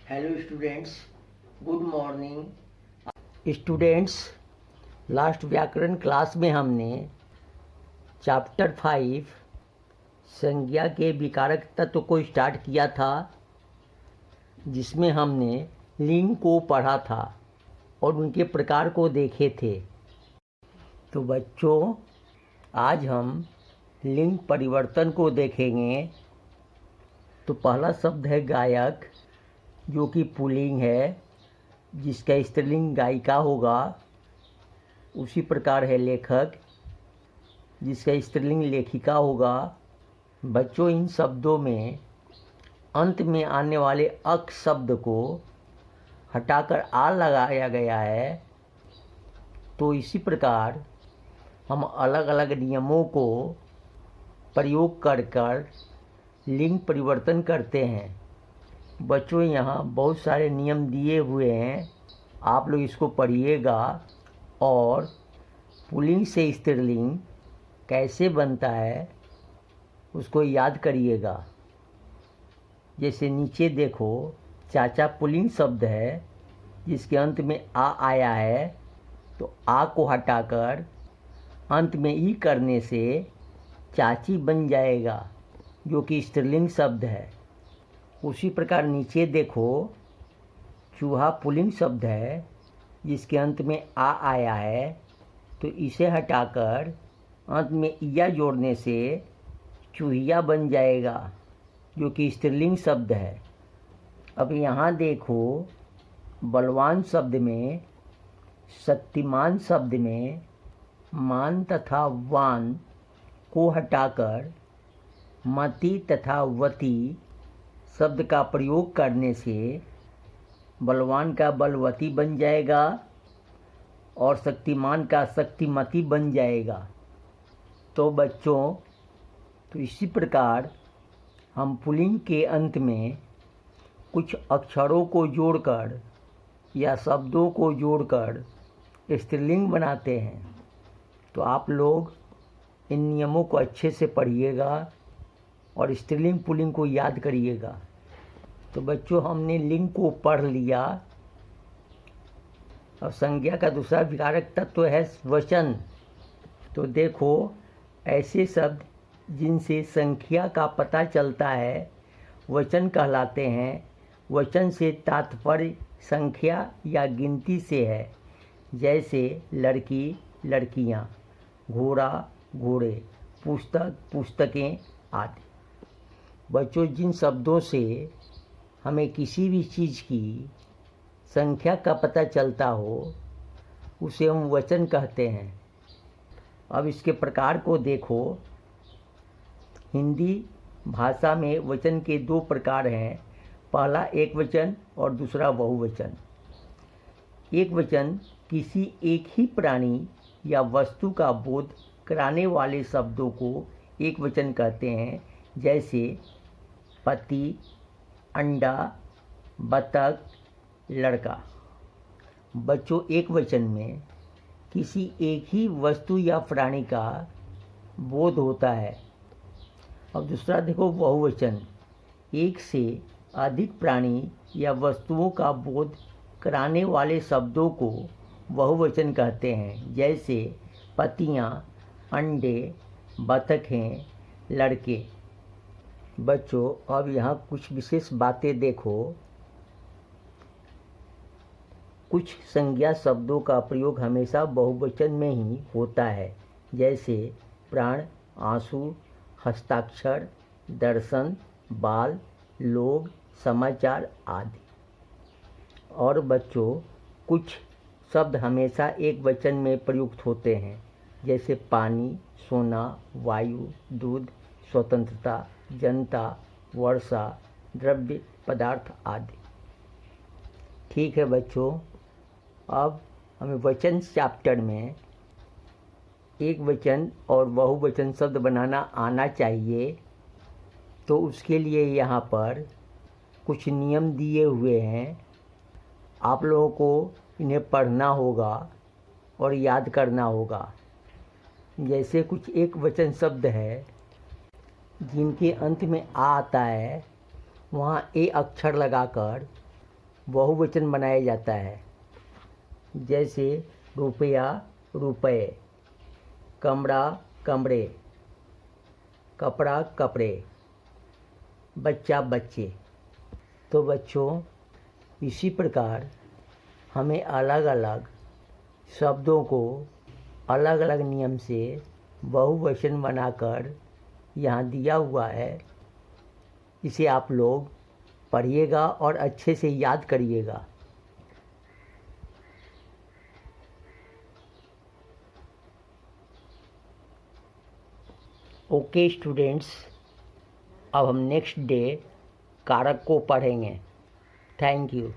Hello students, good morning. Students, last व्याकरण class में हमने चैप्टर 5 संज्ञा के विकारक तत्व को स्टार्ट किया था, जिसमें हमने लिंग को पढ़ा था और उनके प्रकार को देखे थे। तो बच्चों, आज हम लिंग परिवर्तन को देखेंगे। तो पहला शब्द है गायक, जो कि पुल्लिंग है, जिसका स्त्रीलिंग गायिका होगा। उसी प्रकार है लेखक, जिसका स्त्रीलिंग लेखिका होगा। बच्चों, इन शब्दों में अंत में आने वाले अक शब्द को हटाकर आ लगाया गया है। तो इसी प्रकार हम अलग अलग नियमों को प्रयोग कर लिंग परिवर्तन करते हैं। बच्चों, यहाँ बहुत सारे नियम दिए हुए हैं, आप लोग इसको पढ़िएगा और पुल्लिंग से स्त्रीलिंग कैसे बनता है उसको याद करिएगा। जैसे नीचे देखो, चाचा पुल्लिंग शब्द है, जिसके अंत में आ आया है, तो आ को हटाकर अंत में ई करने से चाची बन जाएगा, जो कि स्त्रीलिंग शब्द है। उसी प्रकार नीचे देखो, चूहा पुल्लिंग शब्द है, जिसके अंत में आ आया है, तो इसे हटाकर अंत में इया जोड़ने से चूहिया बन जाएगा, जो कि स्त्रीलिंग शब्द है। अब यहाँ देखो, बलवान शब्द में, शक्तिमान शब्द में मान तथा वान को हटाकर मति तथा वती शब्द का प्रयोग करने से बलवान का बलवती बन जाएगा और शक्तिमान का शक्तिमती बन जाएगा। तो बच्चों, तो इसी प्रकार हम पुल्लिंग के अंत में कुछ अक्षरों को जोड़कर या शब्दों को जोड़कर स्त्रीलिंग बनाते हैं। तो आप लोग इन नियमों को अच्छे से पढ़िएगा और स्त्रीलिंग पुल्लिंग को याद करिएगा। तो बच्चों, हमने लिंग को पढ़ लिया। और संज्ञा का दूसरा विकारक तत्व है वचन। तो देखो, ऐसे शब्द जिनसे संख्या का पता चलता है वचन कहलाते हैं। वचन से तात्पर्य संख्या या गिनती से है, जैसे लड़की लड़कियाँ, घोड़ा घोड़े, पुस्तक पुस्तकें आदि। बच्चों, जिन शब्दों से हमें किसी भी चीज़ की संख्या का पता चलता हो उसे हम वचन कहते हैं। अब इसके प्रकार को देखो। हिंदी भाषा में वचन के दो प्रकार हैं, पहला एक वचन और दूसरा बहुवचन। एक वचन किसी एक ही प्राणी या वस्तु का बोध कराने वाले शब्दों को एक वचन कहते हैं, जैसे पति, अंडा, बतख, लड़का। बच्चों, एक वचन में किसी एक ही वस्तु या प्राणी का बोध होता है। अब दूसरा देखो, बहुवचन, एक से अधिक प्राणी या वस्तुओं का बोध कराने वाले शब्दों को बहुवचन कहते हैं, जैसे पतियाँ, अंडे, बतखें, लड़के। बच्चों, अब यहाँ कुछ विशेष बातें देखो। कुछ संज्ञा शब्दों का प्रयोग हमेशा बहुवचन में ही होता है, जैसे प्राण, आंसू, हस्ताक्षर, दर्शन, बाल, लोग, समाचार आदि। और बच्चों, कुछ शब्द हमेशा एक वचन में प्रयुक्त होते हैं, जैसे पानी, सोना, वायु, दूध, स्वतंत्रता, जनता, वर्षा, द्रव्य पदार्थ आदि। ठीक है बच्चों, अब हमें वचन चैप्टर में एक वचन और बहुवचन शब्द बनाना आना चाहिए। तो उसके लिए यहाँ पर कुछ नियम दिए हुए हैं, आप लोगों को इन्हें पढ़ना होगा और याद करना होगा। जैसे कुछ एक वचन शब्द है जिनके अंत में आ आता है, वहाँ ए अक्षर लगाकर बहुवचन बनाया जाता है। जैसे रुपया रुपए, कमरा कमरे, कपड़ा कपड़े, बच्चा बच्चे। तो बच्चों, इसी प्रकार हमें अलग अलग शब्दों को अलग अलग नियम से बहुवचन बनाकर यहाँ दिया हुआ है। इसे आप लोग पढ़िएगा और अच्छे से याद करिएगा। ओके स्टूडेंट्स, अब हम नेक्स्ट डे कारक को पढ़ेंगे। Thank you.